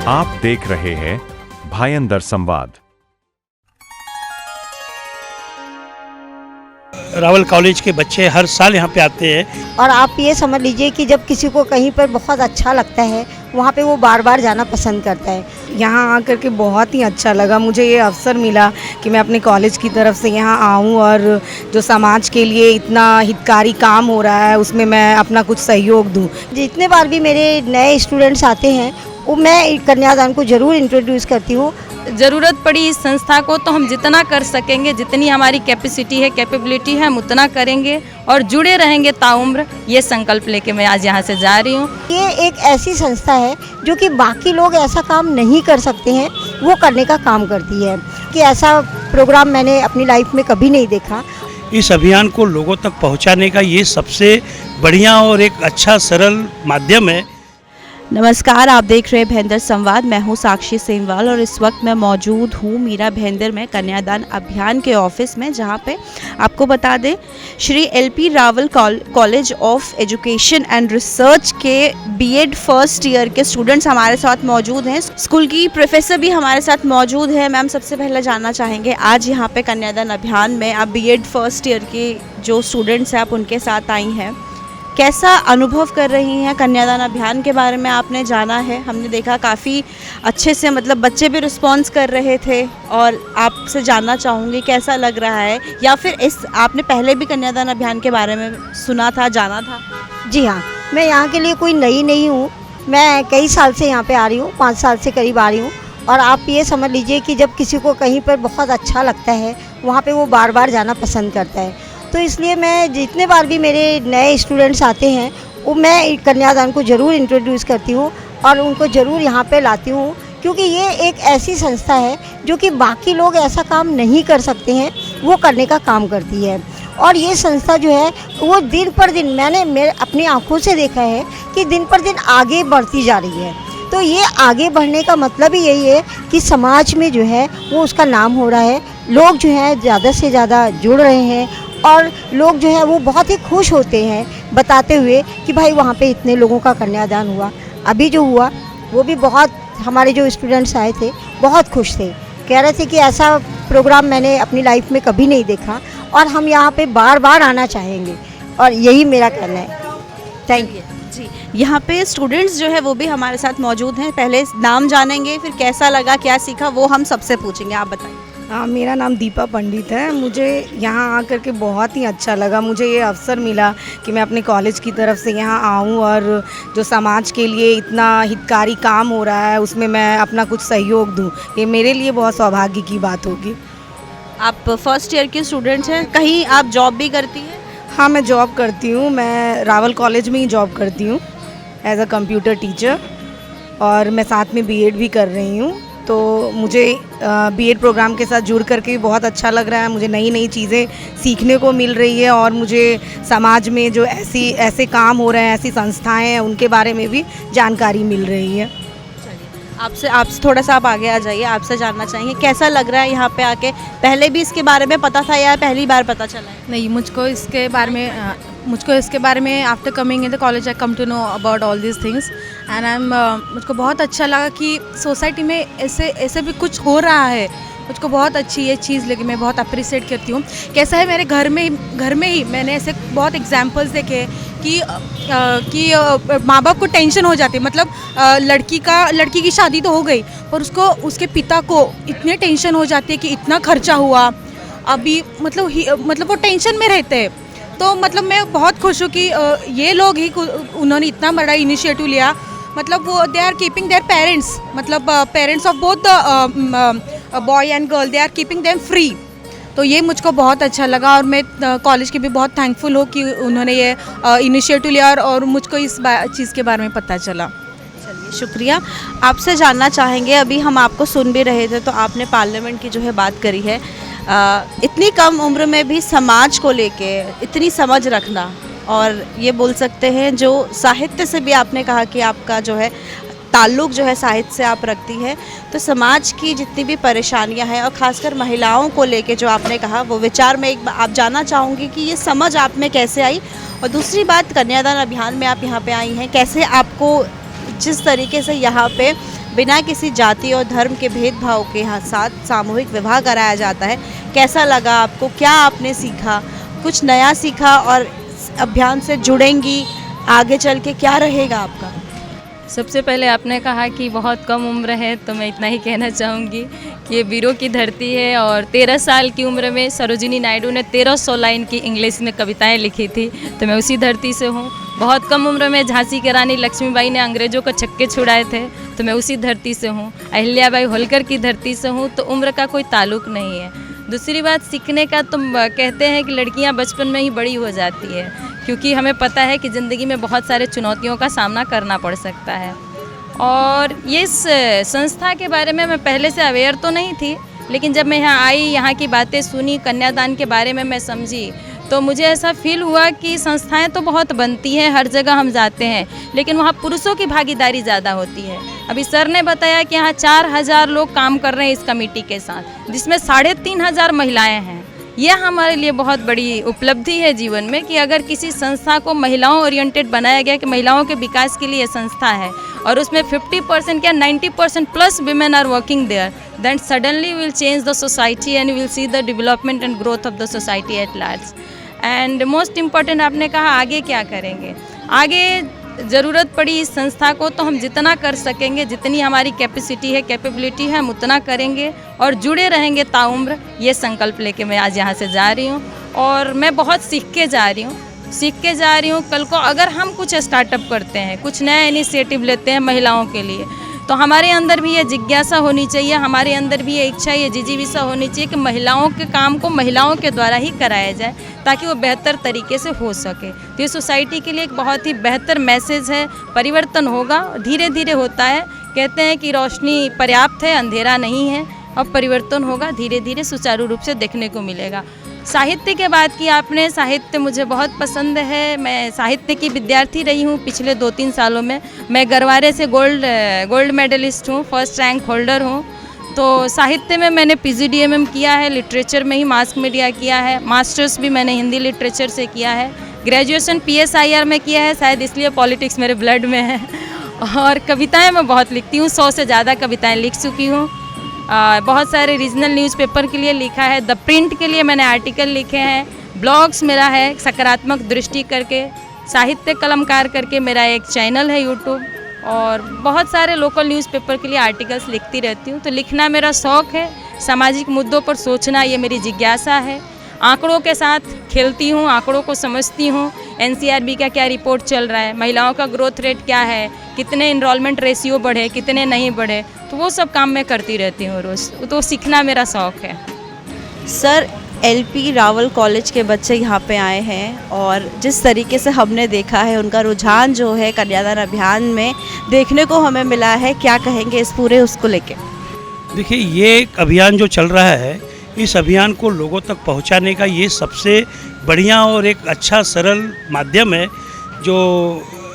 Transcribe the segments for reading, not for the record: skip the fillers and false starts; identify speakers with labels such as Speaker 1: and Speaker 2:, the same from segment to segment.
Speaker 1: आप देख रहे हैं भायंदर संवाद।
Speaker 2: रावल कॉलेज के बच्चे हर साल यहाँ पे आते हैं
Speaker 3: और आप ये समझ लीजिए कि जब किसी को कहीं पर बहुत अच्छा लगता है वहाँ पे वो बार बार जाना पसंद करता है।
Speaker 4: यहाँ आकर के बहुत ही अच्छा लगा। मुझे ये अवसर मिला कि मैं अपने कॉलेज की तरफ से यहाँ आऊँ और जो समाज के लिए इतना हितकारी काम हो रहा है उसमें मैं अपना कुछ सहयोग दूँ।
Speaker 3: जितने बार भी मेरे नए स्टूडेंट्स आते हैं वो मैं कन्यादान को ज़रूर इंट्रोड्यूस करती हूँ।
Speaker 5: ज़रूरत पड़ी इस संस्था को तो हम जितना कर सकेंगे, जितनी हमारी कैपेसिटी है, कैपेबिलिटी है, हम उतना करेंगे और जुड़े रहेंगे ताउम्र। ये संकल्प लेके मैं आज यहाँ से जा रही हूँ।
Speaker 3: ये एक ऐसी संस्था है जो कि बाकी लोग ऐसा काम नहीं कर सकते हैं, वो करने का काम करती है कि ऐसा प्रोग्राम मैंने अपनी लाइफ में कभी नहीं देखा।
Speaker 2: इस अभियान को लोगों तक पहुँचाने का ये सबसे बढ़िया और एक अच्छा सरल माध्यम है।
Speaker 6: नमस्कार, आप देख रहे हैं भायंदर संवाद। मैं हूं साक्षी सेमवाल और इस वक्त मैं मौजूद हूं मीरा भायंदर में कन्यादान अभियान के ऑफिस में, जहां पे आपको बता दें Shri LP Rawal college of education and research के बीएड फर्स्ट ईयर के स्टूडेंट्स हमारे साथ मौजूद हैं। स्कूल की प्रोफेसर भी हमारे साथ मौजूद है। मैम, सबसे पहले जानना चाहेंगे आज यहाँ पे कन्यादान अभियान में आप बीएड फर्स्ट ईयर के जो स्टूडेंट्स हैं आप उनके साथ आई हैं, कैसा अनुभव कर रही हैं? कन्यादान अभियान के बारे में आपने जाना है, हमने देखा काफ़ी अच्छे से, मतलब बच्चे भी रिस्पॉन्स कर रहे थे और आपसे जानना चाहूँगी कैसा लग रहा है, या फिर इस आपने पहले भी कन्यादान अभियान के बारे में सुना था, जाना था?
Speaker 3: जी हाँ, मैं यहाँ के लिए कोई नई नहीं हूँ। मैं कई साल से यहाँ पे आ रही हूँ, 5 साल से करीब आ रही हूँ। और आप ये समझ लीजिए कि जब किसी को कहीं पर बहुत अच्छा लगता है वहाँ पे वो बार बार जाना पसंद करता है। तो इसलिए मैं जितने बार भी मेरे नए स्टूडेंट्स आते हैं वो मैं कन्यादान को ज़रूर इंट्रोड्यूस करती हूँ और उनको ज़रूर यहाँ पे लाती हूँ, क्योंकि ये एक ऐसी संस्था है जो कि बाकी लोग ऐसा काम नहीं कर सकते हैं, वो करने का काम करती है। और ये संस्था जो है वो दिन पर दिन, मैंने मेरे अपनी आँखों से देखा है कि दिन पर दिन आगे बढ़ती जा रही है। तो ये आगे बढ़ने का मतलब ही यही है कि समाज में जो है वो उसका नाम हो रहा है, लोग जो है ज़्यादा से ज़्यादा जुड़ रहे हैं और लोग जो है वो बहुत ही खुश होते हैं बताते हुए कि भाई वहाँ पे इतने लोगों का कन्यादान हुआ। अभी जो हुआ वो भी बहुत, हमारे जो स्टूडेंट्स आए थे बहुत खुश थे, कह रहे थे कि ऐसा प्रोग्राम मैंने अपनी लाइफ में कभी नहीं देखा और हम यहाँ पे बार बार आना चाहेंगे, और यही मेरा कहना है। थैंक यू
Speaker 6: जी। यहाँ पे स्टूडेंट्स जो है वो भी हमारे साथ मौजूद हैं। पहले नाम जानेंगे, फिर कैसा लगा, क्या सीखा, वो हम सबसे पूछेंगे। आप बताइए।
Speaker 4: मेरा नाम दीपा पंडित है। मुझे यहाँ आकर के बहुत ही अच्छा लगा। मुझे ये अवसर मिला कि मैं अपने कॉलेज की तरफ से यहाँ आऊँ और जो समाज के लिए इतना हितकारी काम हो रहा है उसमें मैं अपना कुछ सहयोग दूँ। ये मेरे लिए बहुत सौभाग्य की बात होगी।
Speaker 6: आप फर्स्ट ईयर के स्टूडेंट्स हैं, कहीं आप जॉब भी करती हैं?
Speaker 4: हाँ, मैं जॉब करती हूँ। मैं रावल कॉलेज में ही जॉब करती हूँ एज अ कंप्यूटर टीचर, और मैं साथ में बीएड भी कर रही हूँ। तो मुझे बीएड प्रोग्राम के साथ जुड़ करके बहुत अच्छा लग रहा है। मुझे नई नई चीज़ें सीखने को मिल रही है और मुझे समाज में जो ऐसे काम हो रहे हैं, ऐसी संस्थाएं हैं, उनके बारे में भी जानकारी मिल रही है।
Speaker 6: आपसे थोड़ा सा आप आगे आ जाइए। आपसे जानना चाहेंगे कैसा लग रहा है यहाँ पे आके? पहले भी इसके बारे में पता था या पहली बार पता चला है?
Speaker 7: नहीं, मुझको इसके बारे में after coming in the college I come to know about all this things and मुझको बहुत अच्छा लगा कि सोसाइटी में ऐसे भी कुछ हो रहा है। मुझको बहुत अच्छी ये चीज़ लगी, मैं बहुत अप्रिशिएट करती हूँ। कैसा है, मेरे घर में ही मैंने ऐसे बहुत एग्जांपल्स देखे कि माँ बाप को टेंशन हो जाती है, मतलब लड़की की शादी तो हो गई पर उसके पिता को इतनी टेंशन हो जाती है कि इतना खर्चा हुआ अभी, मतलब वो टेंशन में रहते हैं। तो मतलब मैं बहुत खुश हूँ कि ये लोग ही उन्होंने इतना बड़ा इनिशिएटिव लिया। मतलब वो they are keeping their parents, मतलब parents of both boy and girl, they are keeping them free. तो ये मुझको बहुत अच्छा लगा और मैं कॉलेज के भी बहुत थैंकफुल हूँ कि उन्होंने ये इनिशिएटिव लिया और मुझको इस चीज़ के बारे में पता चला।
Speaker 6: चलिए, शुक्रिया। आपसे जानना चाहेंगे, अभी हम आपको सुन भी रहे थे तो आपने पार्लियामेंट की जो है बात करी है। इतनी कम उम्र में भी समाज को लेके इतनी समझ रखना, और ये बोल सकते हैं जो साहित्य से भी आपने कहा कि आपका जो है ताल्लुक़ जो है साहित्य से आप रखती है, तो समाज की जितनी भी परेशानियां हैं और ख़ासकर महिलाओं को लेके जो आपने कहा वो विचार में आप जानना चाहूँगी कि ये समझ आप में कैसे आई। और दूसरी बात, कन्यादान अभियान में आप यहाँ पे आई हैं, कैसे आपको जिस तरीके से यहाँ पे बिना किसी जाति और धर्म के भेदभाव के साथ सामूहिक विवाह कराया जाता है। कैसा लगा आपको, क्या आपने सीखा, कुछ नया सीखा और अभियान से जुड़ेंगी, आगे चल के क्या रहेगा आपका?
Speaker 5: सबसे पहले आपने कहा कि बहुत कम उम्र है, तो मैं इतना ही कहना चाहूँगी कि ये वीरों की धरती है और 13 साल की उम्र में सरोजिनी नायडू ने 1300 लाइन की इंग्लिश में कविताएं लिखी थी, तो मैं उसी धरती से हूँ। बहुत कम उम्र में झांसी की रानी लक्ष्मीबाई ने अंग्रेज़ों को छक्के छुड़ाए थे, तो मैं उसी धरती से हूँ। अहिल्याबाई होलकर की धरती से हूँ, तो उम्र का कोई ताल्लुक नहीं है। दूसरी बात सीखने का, तो कहते हैं कि लड़कियाँ बचपन में ही बड़ी हो जाती है, क्योंकि हमें पता है कि ज़िंदगी में बहुत सारे चुनौतियों का सामना करना पड़ सकता है। और ये इस संस्था के बारे में मैं पहले से अवेयर तो नहीं थी, लेकिन जब मैं यहाँ आई, यहाँ की बातें सुनी, कन्यादान के बारे में मैं समझी, तो मुझे ऐसा फील हुआ कि संस्थाएं तो बहुत बनती हैं, हर जगह हम जाते हैं, लेकिन वहाँ पुरुषों की भागीदारी ज़्यादा होती है। अभी सर ने बताया कि यहाँ 4000 लोग काम कर रहे हैं इस कमेटी के साथ, जिसमें 3500 महिलाएं हैं। यह हमारे लिए बहुत बड़ी उपलब्धि है जीवन में कि अगर किसी संस्था को महिलाओं ओरिएंटेड बनाया गया कि महिलाओं के विकास के लिए संस्था है और उसमें 50% या 90% plus women are working there, then suddenly will change the society and will see the development and growth of the society at large. And most important, आपने कहा आगे क्या करेंगे। आगे ज़रूरत पड़ी इस संस्था को तो हम जितना कर सकेंगे, जितनी हमारी कैपेसिटी है, कैपेबिलिटी है, हम उतना करेंगे और जुड़े रहेंगे ताउम्र। ये संकल्प लेके मैं आज यहाँ से जा रही हूँ और मैं बहुत सीख के जा रही हूँ। कल को अगर हम कुछ स्टार्टअप करते हैं, कुछ नया इनिशिएटिव लेते हैं महिलाओं के लिए, तो हमारे अंदर भी ये जिज्ञासा होनी चाहिए, हमारे अंदर भी ये इच्छा, ये जिजीविसा होनी चाहिए कि महिलाओं के काम को महिलाओं के द्वारा ही कराया जाए, ताकि वो बेहतर तरीके से हो सके। तो ये सोसाइटी के लिए एक बहुत ही बेहतर मैसेज है। परिवर्तन होगा, धीरे धीरे होता है। कहते हैं कि रोशनी पर्याप्त है, अंधेरा नहीं है। अब परिवर्तन होगा, धीरे धीरे सुचारू रूप से देखने को मिलेगा। साहित्य के बात की आपने, साहित्य मुझे बहुत पसंद है। मैं साहित्य की विद्यार्थी रही हूँ पिछले 2-3 सालों में। मैं गरवारे से गोल्ड मेडलिस्ट हूँ, फर्स्ट रैंक होल्डर हूँ। तो साहित्य में मैंने PGDMM किया है, लिटरेचर में ही मास मीडिया किया है, मास्टर्स भी मैंने हिंदी लिटरेचर से किया है, ग्रेजुएशन PSIR में किया है, शायद इसलिए पॉलिटिक्स मेरे ब्लड में है। और कविताएँ मैं बहुत लिखती हूँ, 100 से ज़्यादा कविताएँ लिख चुकी हूँ। बहुत सारे रीजनल न्यूज़पेपर के लिए लिखा है, द प्रिंट के लिए मैंने आर्टिकल लिखे हैं, ब्लॉग्स मेरा है सकारात्मक दृष्टि करके, साहित्य कलमकार करके मेरा एक चैनल है यूट्यूब, और बहुत सारे लोकल न्यूज़पेपर के लिए आर्टिकल्स लिखती रहती हूँ। तो लिखना मेरा शौक़ है, सामाजिक मुद्दों पर सोचना ये मेरी जिज्ञासा है। आंकड़ों के साथ खेलती हूँ, आंकड़ों को समझती हूँ। NCRB का क्या रिपोर्ट चल रहा है, महिलाओं का ग्रोथ रेट क्या है, कितने इनरोलमेंट रेशियो बढ़े, कितने नहीं बढ़े, तो वो सब काम मैं करती रहती हूँ रोज़। तो सीखना मेरा शौक़ है।
Speaker 6: सर, LP रावल कॉलेज के बच्चे यहाँ पे आए हैं और जिस तरीके से हमने देखा है उनका रुझान जो है कन्यादान अभियान में देखने को हमें मिला है, क्या कहेंगे इस पूरे उसको लेके?
Speaker 2: देखिए, ये एक अभियान जो चल रहा है, इस अभियान को लोगों तक पहुंचाने का ये सबसे बढ़िया और एक अच्छा सरल माध्यम है। जो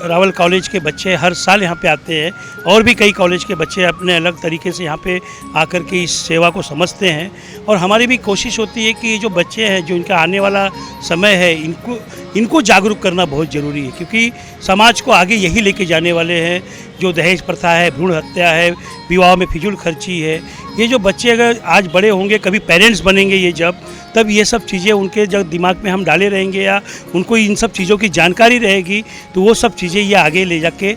Speaker 2: रावल कॉलेज के बच्चे हर साल यहाँ पे आते हैं और भी कई कॉलेज के बच्चे अपने अलग तरीके से यहाँ पे आकर के इस सेवा को समझते हैं। और हमारी भी कोशिश होती है कि जो बच्चे हैं, जो इनका आने वाला समय है, इनको जागरूक करना बहुत ज़रूरी है, क्योंकि समाज को आगे यही लेके जाने वाले हैं। जो दहेज प्रथा है, भ्रूण हत्या है, विवाह में फिजूल खर्ची है, ये जो बच्चे अगर आज बड़े होंगे, कभी पेरेंट्स बनेंगे ये तब ये सब चीज़ें उनके जब दिमाग में हम डाले रहेंगे या उनको इन सब चीज़ों की जानकारी रहेगी, तो वो सब चीज़ें ये आगे ले जाके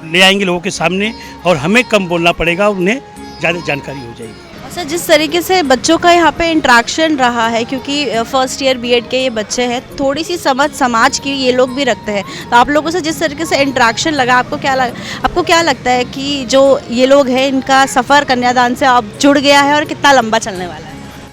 Speaker 2: ले आएंगे लोगों के सामने, और हमें कम बोलना पड़ेगा, उन्हें ज़्यादा जानकारी हो जाएगी।
Speaker 6: सर, जिस तरीके से बच्चों का यहाँ पे इंटरेक्शन रहा है, क्योंकि फर्स्ट ईयर B.Ed के ये बच्चे हैं, थोड़ी सी समझ समाज की ये लोग भी रखते हैं, तो आप लोगों से जिस तरीके से इंटरेक्शन लगा, आपको क्या लगता है कि जो ये लोग हैं, इनका सफ़र कन्यादान से अब जुड़ गया है और कितना लंबा चलने वाला है?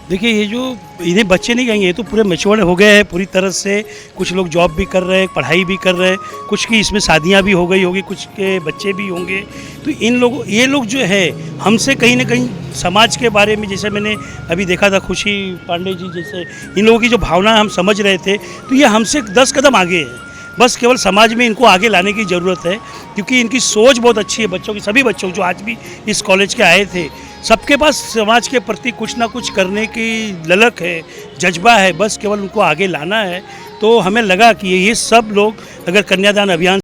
Speaker 2: देखिए, ये जो इन्हें बच्चे नहीं कहेंगे, ये तो पूरे मैच्योर हो गए हैं पूरी तरह से। कुछ लोग जॉब भी कर रहे हैं, पढ़ाई भी कर रहे हैं, कुछ की इसमें शादियां भी हो गई होगी, कुछ के बच्चे भी होंगे। तो ये लोग जो है हमसे कहीं ना कहीं समाज के बारे में, जैसे मैंने अभी देखा था खुशी पांडे जी जैसे, इन लोगों की जो भावना हम समझ रहे थे, तो ये हमसे 10 कदम आगे है। बस केवल समाज में इनको आगे लाने की ज़रूरत है, क्योंकि इनकी सोच बहुत अच्छी है। बच्चों की, सभी बच्चों जो आज भी इस कॉलेज के आए थे, सबके पास समाज के प्रति कुछ ना कुछ करने की ललक है, जज्बा है, बस केवल उनको आगे लाना है। तो हमें लगा कि ये सब लोग अगर कन्यादान अभियान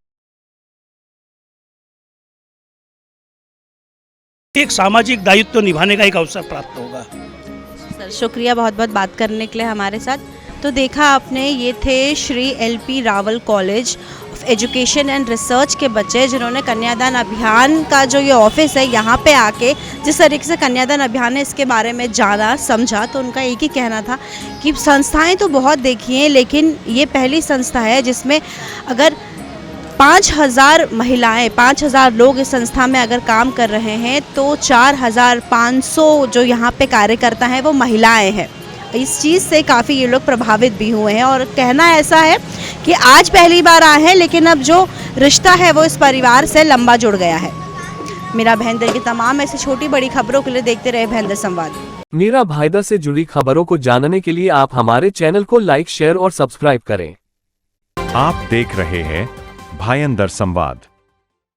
Speaker 2: एक सामाजिक दायित्व निभाने का एक अवसर प्राप्त होगा।
Speaker 6: सर शुक्रिया बहुत बहुत बात करने के लिए हमारे साथ। तो देखा आपने, ये थे Shri LP Rawal college of education and research के बच्चे, जिन्होंने कन्यादान अभियान का जो ये ऑफिस है यहाँ पे आके जिस तरीके से कन्यादान अभियान है इसके बारे में जाना समझा। तो उनका एक ही कहना था कि संस्थाएं तो बहुत देखी हैं, लेकिन ये पहली संस्था है जिसमें अगर 5000 महिलाएं, 5000 लोग इस संस्था में अगर काम कर रहे हैं तो 4500 जो यहाँ पे कार्यकर्ता हैं वो महिलाएं हैं। इस चीज़ से काफ़ी ये लोग प्रभावित भी हुए हैं और कहना ऐसा है कि आज पहली बार आए हैं, लेकिन अब जो रिश्ता है वो इस परिवार से लंबा जुड़ गया है। मीरा भाईंदर की तमाम ऐसी छोटी बड़ी खबरों के लिए देखते रहे भाईंदर संवाद।
Speaker 8: मीरा भाईंदर से जुड़ी खबरों को जानने के लिए आप हमारे चैनल को लाइक, शेयर और सब्सक्राइब करें।
Speaker 1: आप देख रहे हैं भाईंदर संवाद।